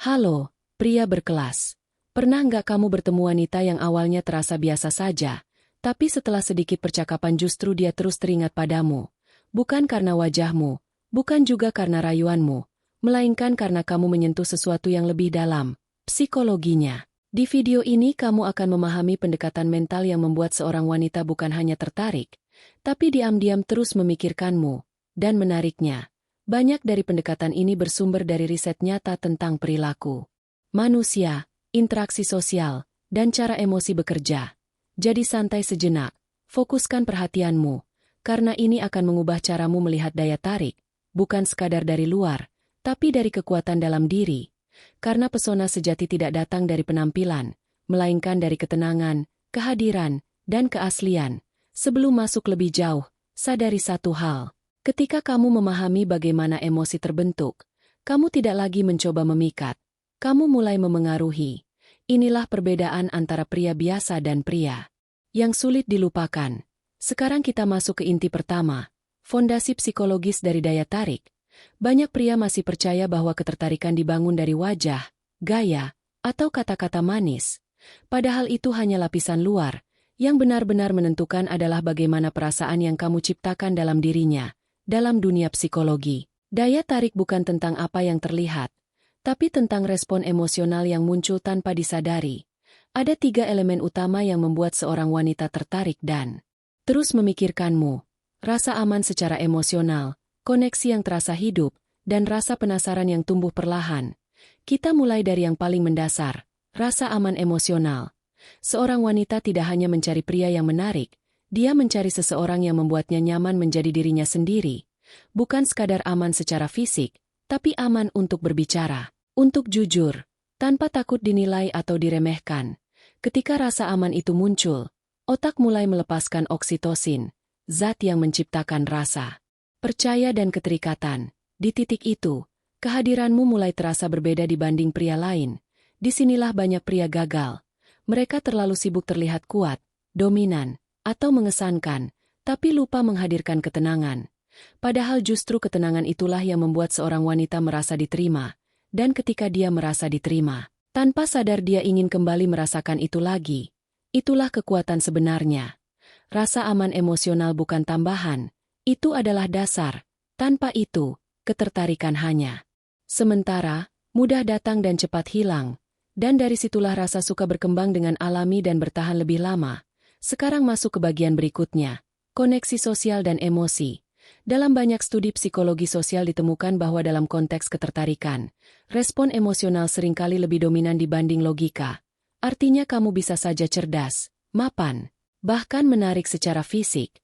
Halo, pria berkelas. Pernah nggak kamu bertemu wanita yang awalnya terasa biasa saja, tapi setelah sedikit percakapan justru dia terus teringat padamu? Bukan karena wajahmu, bukan juga karena rayuanmu, melainkan karena kamu menyentuh sesuatu yang lebih dalam, psikologinya. Di video ini kamu akan memahami pendekatan mental yang membuat seorang wanita bukan hanya tertarik, tapi diam-diam terus memikirkanmu, dan menariknya. Banyak dari pendekatan ini bersumber dari riset nyata tentang perilaku manusia, interaksi sosial, dan cara emosi bekerja. Jadi santai sejenak, fokuskan perhatianmu, karena ini akan mengubah caramu melihat daya tarik, bukan sekadar dari luar, tapi dari kekuatan dalam diri. Karena pesona sejati tidak datang dari penampilan, melainkan dari ketenangan, kehadiran, dan keaslian. Sebelum masuk lebih jauh, sadari satu hal. Ketika kamu memahami bagaimana emosi terbentuk, kamu tidak lagi mencoba memikat. Kamu mulai memengaruhi. Inilah perbedaan antara pria biasa dan pria yang sulit dilupakan. Sekarang kita masuk ke inti pertama, fondasi psikologis dari daya tarik. Banyak pria masih percaya bahwa ketertarikan dibangun dari wajah, gaya, atau kata-kata manis. Padahal itu hanya lapisan luar. Yang benar-benar menentukan adalah bagaimana perasaan yang kamu ciptakan dalam dirinya. Dalam dunia psikologi, daya tarik bukan tentang apa yang terlihat, tapi tentang respon emosional yang muncul tanpa disadari. Ada 3 elemen utama yang membuat seorang wanita tertarik dan terus memikirkanmu. Rasa aman secara emosional, koneksi yang terasa hidup, dan rasa penasaran yang tumbuh perlahan. Kita mulai dari yang paling mendasar, rasa aman emosional. Seorang wanita tidak hanya mencari pria yang menarik, dia mencari seseorang yang membuatnya nyaman menjadi dirinya sendiri. Bukan sekadar aman secara fisik, tapi aman untuk berbicara, untuk jujur, tanpa takut dinilai atau diremehkan. Ketika rasa aman itu muncul, otak mulai melepaskan oksitosin, zat yang menciptakan rasa percaya dan keterikatan. Di titik itu, kehadiranmu mulai terasa berbeda dibanding pria lain. Disinilah banyak pria gagal. Mereka terlalu sibuk terlihat kuat, dominan, atau mengesankan, tapi lupa menghadirkan ketenangan. Padahal justru ketenangan itulah yang membuat seorang wanita merasa diterima. Dan ketika dia merasa diterima, tanpa sadar dia ingin kembali merasakan itu lagi. Itulah kekuatan sebenarnya. Rasa aman emosional bukan tambahan, itu adalah dasar. Tanpa itu, ketertarikan hanya sementara, mudah datang dan cepat hilang. Dan dari situlah rasa suka berkembang dengan alami dan bertahan lebih lama. Sekarang masuk ke bagian berikutnya, koneksi sosial dan emosi. Dalam banyak studi psikologi sosial ditemukan bahwa dalam konteks ketertarikan, respon emosional seringkali lebih dominan dibanding logika. Artinya kamu bisa saja cerdas, mapan, bahkan menarik secara fisik.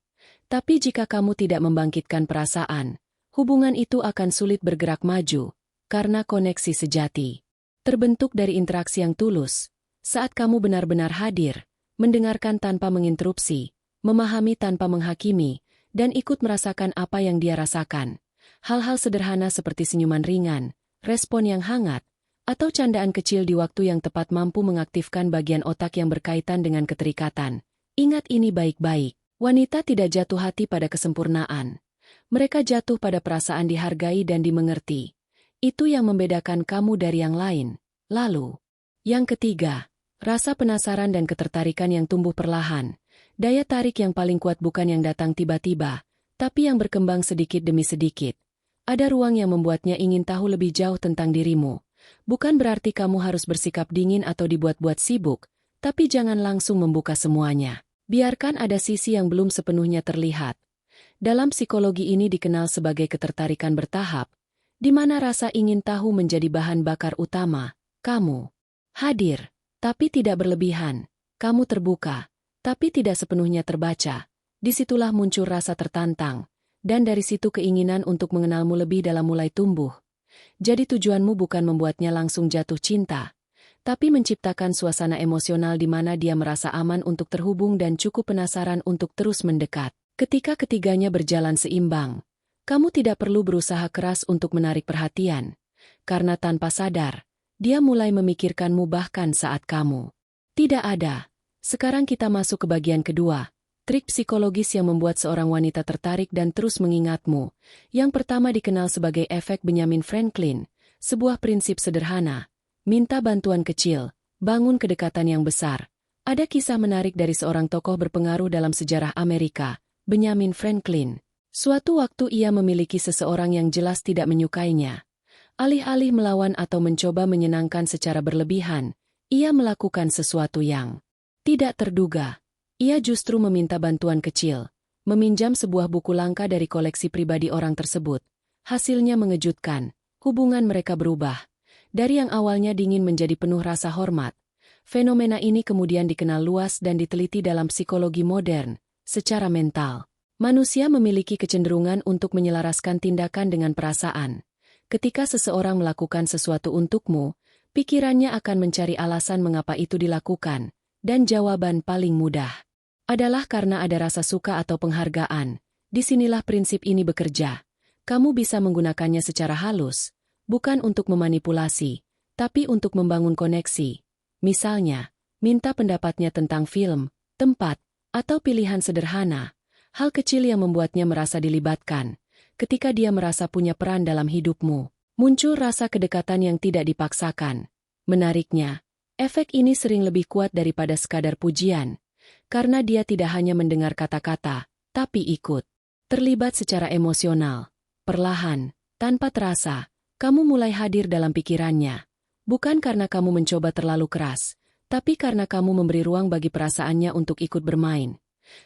Tapi jika kamu tidak membangkitkan perasaan, hubungan itu akan sulit bergerak maju, karena koneksi sejati terbentuk dari interaksi yang tulus. Saat kamu benar-benar hadir, mendengarkan tanpa menginterupsi, memahami tanpa menghakimi, dan ikut merasakan apa yang dia rasakan. Hal-hal sederhana seperti senyuman ringan, respon yang hangat, atau candaan kecil di waktu yang tepat mampu mengaktifkan bagian otak yang berkaitan dengan keterikatan. Ingat ini baik-baik, wanita tidak jatuh hati pada kesempurnaan. Mereka jatuh pada perasaan dihargai dan dimengerti. Itu yang membedakan kamu dari yang lain. Lalu, yang ketiga, rasa penasaran dan ketertarikan yang tumbuh perlahan. Daya tarik yang paling kuat bukan yang datang tiba-tiba, tapi yang berkembang sedikit demi sedikit. Ada ruang yang membuatnya ingin tahu lebih jauh tentang dirimu. Bukan berarti kamu harus bersikap dingin atau dibuat-buat sibuk, tapi jangan langsung membuka semuanya. Biarkan ada sisi yang belum sepenuhnya terlihat. Dalam psikologi ini dikenal sebagai ketertarikan bertahap, di mana rasa ingin tahu menjadi bahan bakar utama. Kamu hadir, tapi tidak berlebihan. Kamu terbuka, tapi tidak sepenuhnya terbaca. Disitulah muncul rasa tertantang, dan dari situ keinginan untuk mengenalmu lebih dalam mulai tumbuh. Jadi tujuanmu bukan membuatnya langsung jatuh cinta, tapi menciptakan suasana emosional di mana dia merasa aman untuk terhubung dan cukup penasaran untuk terus mendekat. Ketika ketiganya berjalan seimbang, kamu tidak perlu berusaha keras untuk menarik perhatian, karena tanpa sadar, dia mulai memikirkanmu bahkan saat kamu tidak ada. Sekarang kita masuk ke bagian kedua, trik psikologis yang membuat seorang wanita tertarik dan terus mengingatmu. Yang pertama dikenal sebagai efek Benjamin Franklin, sebuah prinsip sederhana. Minta bantuan kecil, bangun kedekatan yang besar. Ada kisah menarik dari seorang tokoh berpengaruh dalam sejarah Amerika, Benjamin Franklin. Suatu waktu ia memiliki seseorang yang jelas tidak menyukainya. Alih-alih melawan atau mencoba menyenangkan secara berlebihan, ia melakukan sesuatu yang tidak terduga. Ia justru meminta bantuan kecil, meminjam sebuah buku langka dari koleksi pribadi orang tersebut. Hasilnya mengejutkan, hubungan mereka berubah. Dari yang awalnya dingin menjadi penuh rasa hormat. Fenomena ini kemudian dikenal luas dan diteliti dalam psikologi modern. Secara mental, manusia memiliki kecenderungan untuk menyelaraskan tindakan dengan perasaan. Ketika seseorang melakukan sesuatu untukmu, pikirannya akan mencari alasan mengapa itu dilakukan, dan jawaban paling mudah adalah karena ada rasa suka atau penghargaan. Disinilah prinsip ini bekerja. Kamu bisa menggunakannya secara halus, bukan untuk memanipulasi, tapi untuk membangun koneksi. Misalnya, minta pendapatnya tentang film, tempat, atau pilihan sederhana. Hal kecil yang membuatnya merasa dilibatkan. Ketika dia merasa punya peran dalam hidupmu, muncul rasa kedekatan yang tidak dipaksakan. Menariknya, efek ini sering lebih kuat daripada sekadar pujian, karena dia tidak hanya mendengar kata-kata, tapi ikut terlibat secara emosional. Perlahan, tanpa terasa, kamu mulai hadir dalam pikirannya. Bukan karena kamu mencoba terlalu keras, tapi karena kamu memberi ruang bagi perasaannya untuk ikut bermain.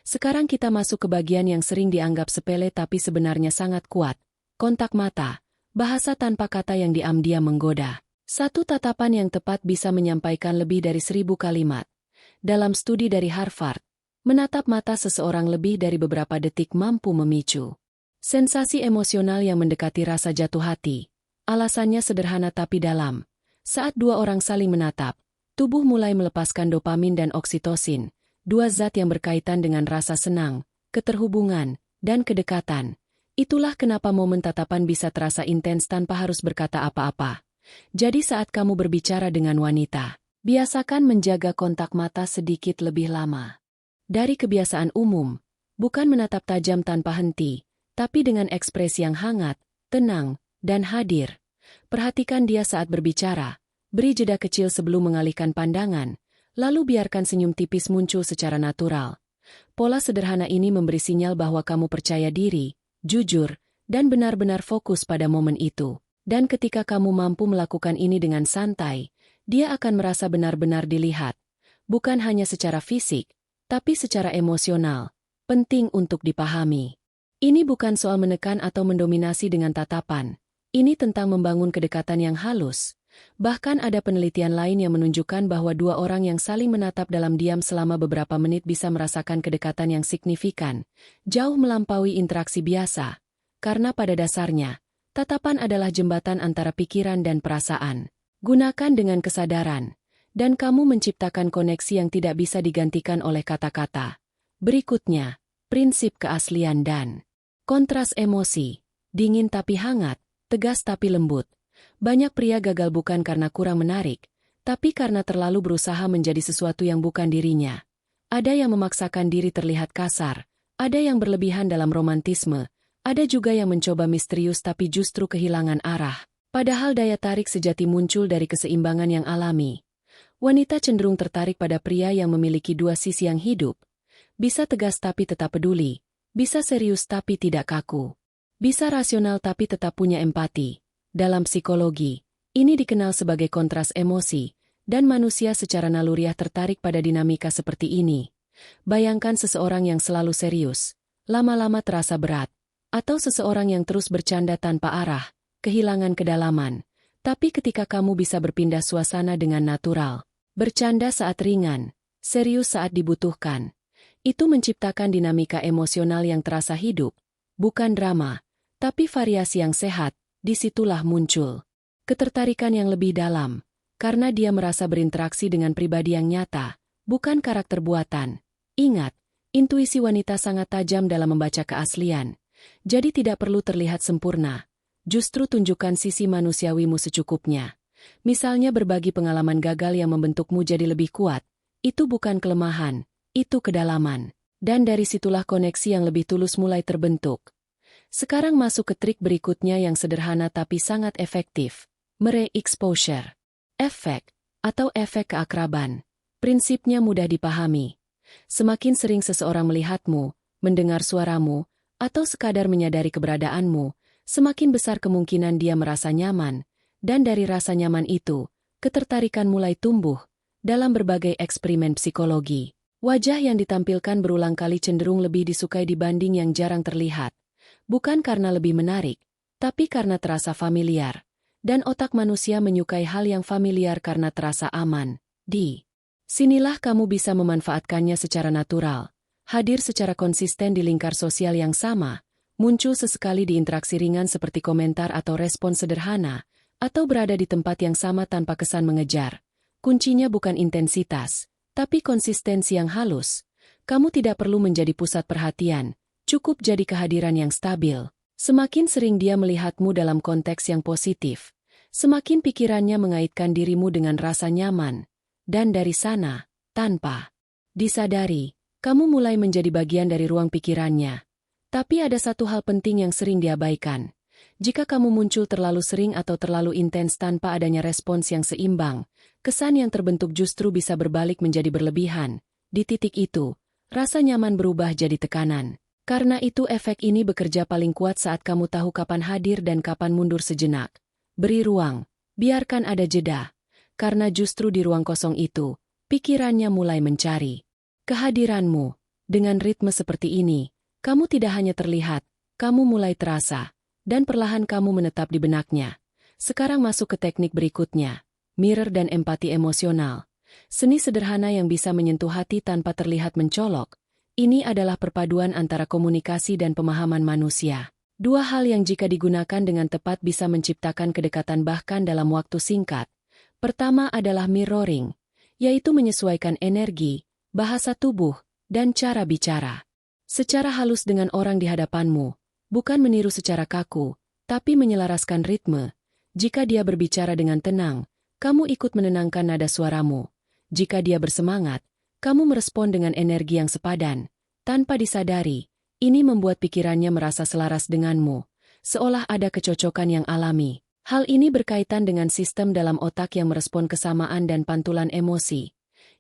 Sekarang kita masuk ke bagian yang sering dianggap sepele tapi sebenarnya sangat kuat. Kontak mata, bahasa tanpa kata yang diam-diam menggoda. Satu tatapan yang tepat bisa menyampaikan lebih dari 1000 kalimat. Dalam studi dari Harvard, menatap mata seseorang lebih dari beberapa detik mampu memicu sensasi emosional yang mendekati rasa jatuh hati. Alasannya sederhana tapi dalam. Saat dua orang saling menatap, tubuh mulai melepaskan dopamin dan oksitosin. Dua zat yang berkaitan dengan rasa senang, keterhubungan, dan kedekatan. Itulah kenapa momen tatapan bisa terasa intens tanpa harus berkata apa-apa. Jadi saat kamu berbicara dengan wanita, biasakan menjaga kontak mata sedikit lebih lama. Dari kebiasaan umum, bukan menatap tajam tanpa henti, tapi dengan ekspresi yang hangat, tenang, dan hadir. Perhatikan dia saat berbicara, beri jeda kecil sebelum mengalihkan pandangan, lalu biarkan senyum tipis muncul secara natural. Pola sederhana ini memberi sinyal bahwa kamu percaya diri, jujur, dan benar-benar fokus pada momen itu. Dan ketika kamu mampu melakukan ini dengan santai, dia akan merasa benar-benar dilihat. Bukan hanya secara fisik, tapi secara emosional. Penting untuk dipahami. Ini bukan soal menekan atau mendominasi dengan tatapan. Ini tentang membangun kedekatan yang halus. Bahkan ada penelitian lain yang menunjukkan bahwa dua orang yang saling menatap dalam diam selama beberapa menit bisa merasakan kedekatan yang signifikan, jauh melampaui interaksi biasa. Karena pada dasarnya, tatapan adalah jembatan antara pikiran dan perasaan. Gunakan dengan kesadaran, dan kamu menciptakan koneksi yang tidak bisa digantikan oleh kata-kata. Berikutnya, prinsip keaslian dan kontras emosi. Dingin tapi hangat, tegas tapi lembut. Banyak pria gagal bukan karena kurang menarik, tapi karena terlalu berusaha menjadi sesuatu yang bukan dirinya. Ada yang memaksakan diri terlihat kasar, ada yang berlebihan dalam romantisme, ada juga yang mencoba misterius tapi justru kehilangan arah. Padahal daya tarik sejati muncul dari keseimbangan yang alami. Wanita cenderung tertarik pada pria yang memiliki dua sisi yang hidup. Bisa tegas tapi tetap peduli, bisa serius tapi tidak kaku, bisa rasional tapi tetap punya empati. Dalam psikologi, ini dikenal sebagai kontras emosi, dan manusia secara naluriah tertarik pada dinamika seperti ini. Bayangkan seseorang yang selalu serius, lama-lama terasa berat, atau seseorang yang terus bercanda tanpa arah, kehilangan kedalaman. Tapi ketika kamu bisa berpindah suasana dengan natural, bercanda saat ringan, serius saat dibutuhkan, itu menciptakan dinamika emosional yang terasa hidup, bukan drama, tapi variasi yang sehat. Disitulah muncul ketertarikan yang lebih dalam, karena dia merasa berinteraksi dengan pribadi yang nyata, bukan karakter buatan. Ingat, intuisi wanita sangat tajam dalam membaca keaslian, jadi tidak perlu terlihat sempurna. Justru tunjukkan sisi manusiawimu secukupnya. Misalnya berbagi pengalaman gagal yang membentukmu jadi lebih kuat, itu bukan kelemahan, itu kedalaman. Dan dari situlah koneksi yang lebih tulus mulai terbentuk. Sekarang masuk ke trik berikutnya yang sederhana tapi sangat efektif. Mere-exposure. Efek, atau efek keakraban. Prinsipnya mudah dipahami. Semakin sering seseorang melihatmu, mendengar suaramu, atau sekadar menyadari keberadaanmu, semakin besar kemungkinan dia merasa nyaman, dan dari rasa nyaman itu, ketertarikan mulai tumbuh. Dalam berbagai eksperimen psikologi, wajah yang ditampilkan berulang kali cenderung lebih disukai dibanding yang jarang terlihat. Bukan karena lebih menarik, tapi karena terasa familiar. Dan otak manusia menyukai hal yang familiar karena terasa aman. Di sinilah kamu bisa memanfaatkannya secara natural. Hadir secara konsisten di lingkar sosial yang sama, muncul sesekali di interaksi ringan seperti komentar atau respon sederhana, atau berada di tempat yang sama tanpa kesan mengejar. Kuncinya bukan intensitas, tapi konsistensi yang halus. Kamu tidak perlu menjadi pusat perhatian, cukup jadi kehadiran yang stabil. Semakin sering dia melihatmu dalam konteks yang positif, semakin pikirannya mengaitkan dirimu dengan rasa nyaman. Dan dari sana, tanpa disadari, kamu mulai menjadi bagian dari ruang pikirannya. Tapi ada satu hal penting yang sering diabaikan. Jika kamu muncul terlalu sering atau terlalu intens tanpa adanya respons yang seimbang, kesan yang terbentuk justru bisa berbalik menjadi berlebihan. Di titik itu, rasa nyaman berubah jadi tekanan. Karena itu efek ini bekerja paling kuat saat kamu tahu kapan hadir dan kapan mundur sejenak. Beri ruang, biarkan ada jeda. Karena justru di ruang kosong itu, pikirannya mulai mencari kehadiranmu. Dengan ritme seperti ini, kamu tidak hanya terlihat, kamu mulai terasa, dan perlahan kamu menetap di benaknya. Sekarang masuk ke teknik berikutnya, mirror dan empati emosional. Seni sederhana yang bisa menyentuh hati tanpa terlihat mencolok. Ini adalah perpaduan antara komunikasi dan pemahaman manusia. Dua hal yang jika digunakan dengan tepat bisa menciptakan kedekatan bahkan dalam waktu singkat. Pertama adalah mirroring, yaitu menyesuaikan energi, bahasa tubuh, dan cara bicara. Secara halus dengan orang di hadapanmu, bukan meniru secara kaku, tapi menyelaraskan ritme. Jika dia berbicara dengan tenang, kamu ikut menenangkan nada suaramu. Jika dia bersemangat, kamu merespon dengan energi yang sepadan. Tanpa disadari, ini membuat pikirannya merasa selaras denganmu, seolah ada kecocokan yang alami. Hal ini berkaitan dengan sistem dalam otak yang merespon kesamaan dan pantulan emosi.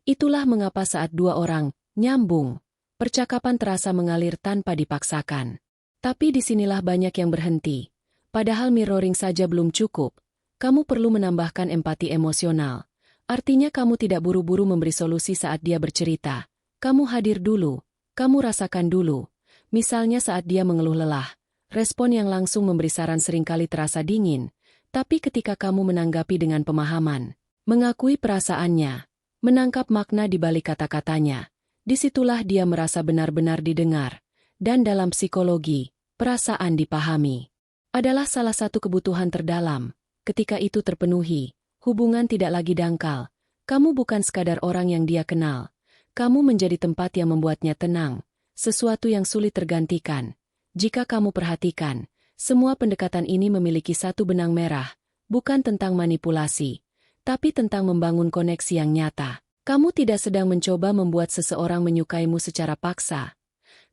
Itulah mengapa saat dua orang nyambung, percakapan terasa mengalir tanpa dipaksakan. Tapi disinilah banyak yang berhenti. Padahal mirroring saja belum cukup, kamu perlu menambahkan empati emosional. Artinya kamu tidak buru-buru memberi solusi saat dia bercerita. Kamu hadir dulu, kamu rasakan dulu. Misalnya saat dia mengeluh lelah, respon yang langsung memberi saran seringkali terasa dingin. Tapi ketika kamu menanggapi dengan pemahaman, mengakui perasaannya, menangkap makna di balik kata-katanya, disitulah dia merasa benar-benar didengar. Dan dalam psikologi, perasaan dipahami adalah salah satu kebutuhan terdalam. Ketika itu terpenuhi, hubungan tidak lagi dangkal. Kamu bukan sekadar orang yang dia kenal. Kamu menjadi tempat yang membuatnya tenang, sesuatu yang sulit tergantikan. Jika kamu perhatikan, semua pendekatan ini memiliki satu benang merah, bukan tentang manipulasi, tapi tentang membangun koneksi yang nyata. Kamu tidak sedang mencoba membuat seseorang menyukaimu secara paksa.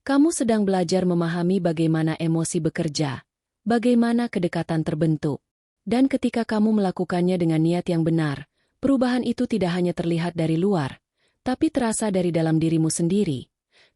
Kamu sedang belajar memahami bagaimana emosi bekerja, bagaimana kedekatan terbentuk. Dan ketika kamu melakukannya dengan niat yang benar, perubahan itu tidak hanya terlihat dari luar, tapi terasa dari dalam dirimu sendiri.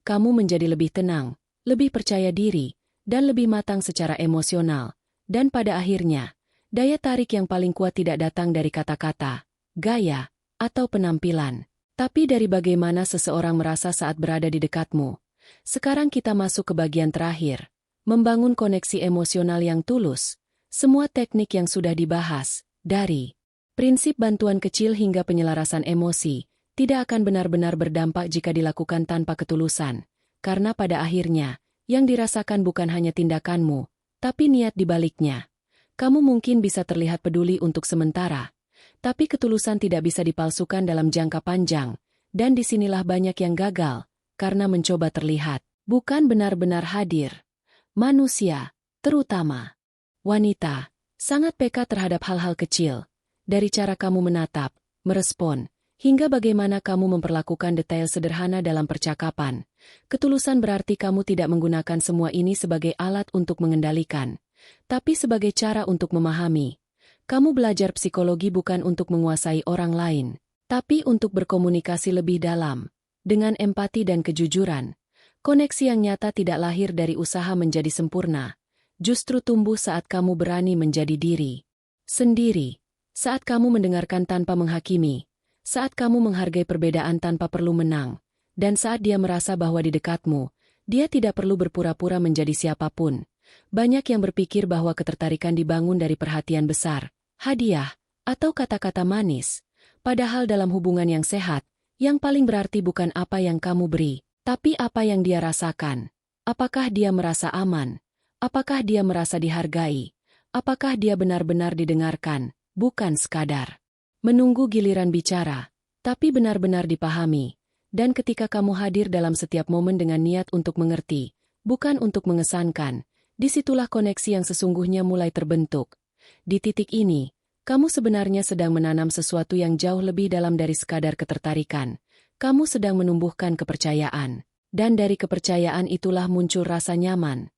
Kamu menjadi lebih tenang, lebih percaya diri, dan lebih matang secara emosional. Dan pada akhirnya, daya tarik yang paling kuat tidak datang dari kata-kata, gaya, atau penampilan, tapi dari bagaimana seseorang merasa saat berada di dekatmu. Sekarang kita masuk ke bagian terakhir, membangun koneksi emosional yang tulus. Semua teknik yang sudah dibahas, dari prinsip bantuan kecil hingga penyelarasan emosi, tidak akan benar-benar berdampak jika dilakukan tanpa ketulusan. Karena pada akhirnya, yang dirasakan bukan hanya tindakanmu, tapi niat di baliknya. Kamu mungkin bisa terlihat peduli untuk sementara, tapi ketulusan tidak bisa dipalsukan dalam jangka panjang, dan disinilah banyak yang gagal, karena mencoba terlihat, bukan benar-benar hadir. Manusia, terutama wanita, sangat peka terhadap hal-hal kecil, dari cara kamu menatap, merespon, hingga bagaimana kamu memperlakukan detail sederhana dalam percakapan. Ketulusan berarti kamu tidak menggunakan semua ini sebagai alat untuk mengendalikan, tapi sebagai cara untuk memahami. Kamu belajar psikologi bukan untuk menguasai orang lain, tapi untuk berkomunikasi lebih dalam, dengan empati dan kejujuran. Koneksi yang nyata tidak lahir dari usaha menjadi sempurna, justru tumbuh saat kamu berani menjadi diri sendiri, saat kamu mendengarkan tanpa menghakimi, saat kamu menghargai perbedaan tanpa perlu menang, dan saat dia merasa bahwa di dekatmu, dia tidak perlu berpura-pura menjadi siapapun. Banyak yang berpikir bahwa ketertarikan dibangun dari perhatian besar, hadiah, atau kata-kata manis. Padahal dalam hubungan yang sehat, yang paling berarti bukan apa yang kamu beri, tapi apa yang dia rasakan. Apakah dia merasa aman? Apakah dia merasa dihargai? Apakah dia benar-benar didengarkan, bukan sekadar menunggu giliran bicara, tapi benar-benar dipahami. Dan ketika kamu hadir dalam setiap momen dengan niat untuk mengerti, bukan untuk mengesankan, disitulah koneksi yang sesungguhnya mulai terbentuk. Di titik ini, kamu sebenarnya sedang menanam sesuatu yang jauh lebih dalam dari sekadar ketertarikan. Kamu sedang menumbuhkan kepercayaan. Dan dari kepercayaan itulah muncul rasa nyaman.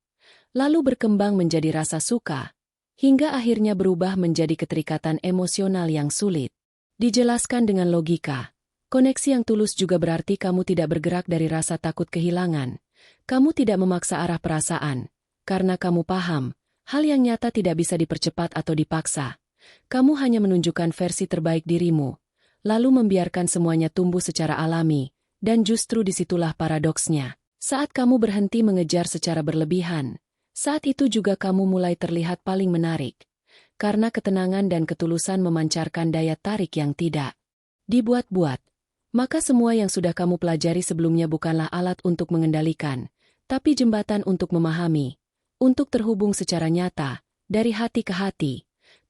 Lalu berkembang menjadi rasa suka. Hingga akhirnya berubah menjadi keterikatan emosional yang sulit dijelaskan dengan logika. Koneksi yang tulus juga berarti kamu tidak bergerak dari rasa takut kehilangan. Kamu tidak memaksa arah perasaan. Karena kamu paham, hal yang nyata tidak bisa dipercepat atau dipaksa. Kamu hanya menunjukkan versi terbaik dirimu, lalu membiarkan semuanya tumbuh secara alami, dan justru disitulah paradoksnya. Saat kamu berhenti mengejar secara berlebihan, saat itu juga kamu mulai terlihat paling menarik. Karena ketenangan dan ketulusan memancarkan daya tarik yang tidak dibuat-buat. Maka semua yang sudah kamu pelajari sebelumnya bukanlah alat untuk mengendalikan, tapi jembatan untuk memahami, untuk terhubung secara nyata, dari hati ke hati.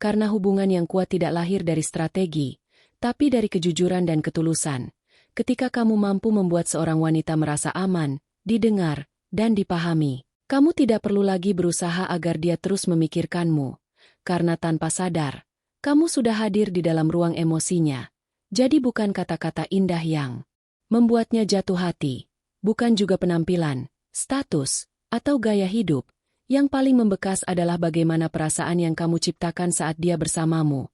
Karena hubungan yang kuat tidak lahir dari strategi, tapi dari kejujuran dan ketulusan. Ketika kamu mampu membuat seorang wanita merasa aman, didengar, dan dipahami, kamu tidak perlu lagi berusaha agar dia terus memikirkanmu. Karena tanpa sadar, kamu sudah hadir di dalam ruang emosinya. Jadi bukan kata-kata indah yang membuatnya jatuh hati, bukan juga penampilan, status, atau gaya hidup. Yang paling membekas adalah bagaimana perasaan yang kamu ciptakan saat dia bersamamu.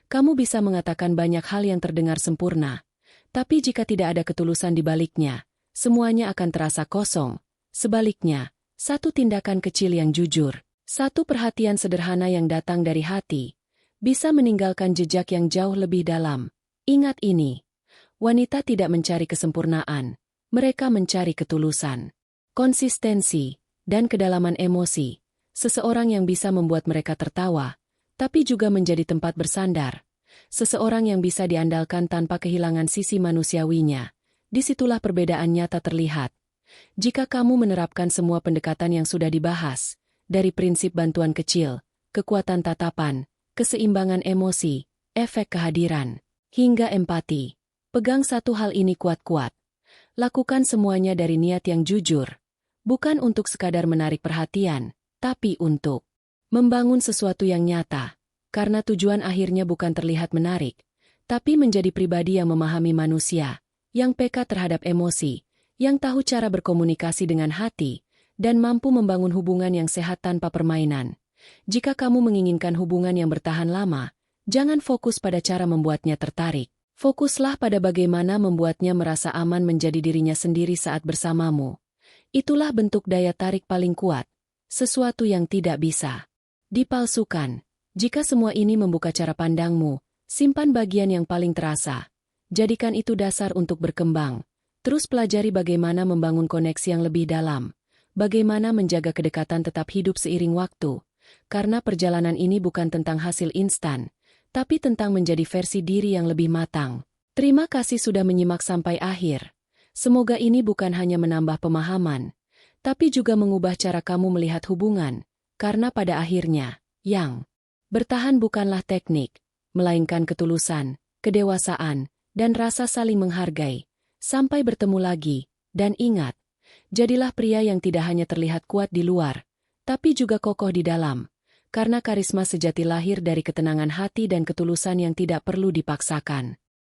Kamu bisa mengatakan banyak hal yang terdengar sempurna, tapi jika tidak ada ketulusan di baliknya, semuanya akan terasa kosong. Sebaliknya, satu tindakan kecil yang jujur, satu perhatian sederhana yang datang dari hati, bisa meninggalkan jejak yang jauh lebih dalam. Ingat ini, wanita tidak mencari kesempurnaan, mereka mencari ketulusan, konsistensi, dan kedalaman emosi. Seseorang yang bisa membuat mereka tertawa, tapi juga menjadi tempat bersandar. Seseorang yang bisa diandalkan tanpa kehilangan sisi manusiawinya. Disitulah perbedaan nyata terlihat. Jika kamu menerapkan semua pendekatan yang sudah dibahas, dari prinsip bantuan kecil, kekuatan tatapan, keseimbangan emosi, efek kehadiran, hingga empati. Pegang satu hal ini kuat-kuat. Lakukan semuanya dari niat yang jujur. Bukan untuk sekadar menarik perhatian, tapi untuk membangun sesuatu yang nyata. Karena tujuan akhirnya bukan terlihat menarik, tapi menjadi pribadi yang memahami manusia, yang peka terhadap emosi, yang tahu cara berkomunikasi dengan hati, dan mampu membangun hubungan yang sehat tanpa permainan. Jika kamu menginginkan hubungan yang bertahan lama, jangan fokus pada cara membuatnya tertarik. Fokuslah pada bagaimana membuatnya merasa aman menjadi dirinya sendiri saat bersamamu. Itulah bentuk daya tarik paling kuat, sesuatu yang tidak bisa dipalsukan. Jika semua ini membuka cara pandangmu, simpan bagian yang paling terasa. Jadikan itu dasar untuk berkembang. Terus pelajari bagaimana membangun koneksi yang lebih dalam. Bagaimana menjaga kedekatan tetap hidup seiring waktu. Karena perjalanan ini bukan tentang hasil instan, tapi tentang menjadi versi diri yang lebih matang. Terima kasih sudah menyimak sampai akhir. Semoga ini bukan hanya menambah pemahaman, tapi juga mengubah cara kamu melihat hubungan. Karena pada akhirnya, yang bertahan bukanlah teknik, melainkan ketulusan, kedewasaan, dan rasa saling menghargai. Sampai bertemu lagi, dan ingat, jadilah pria yang tidak hanya terlihat kuat di luar, tapi juga kokoh di dalam. Karena karisma sejati lahir dari ketenangan hati dan ketulusan yang tidak perlu dipaksakan.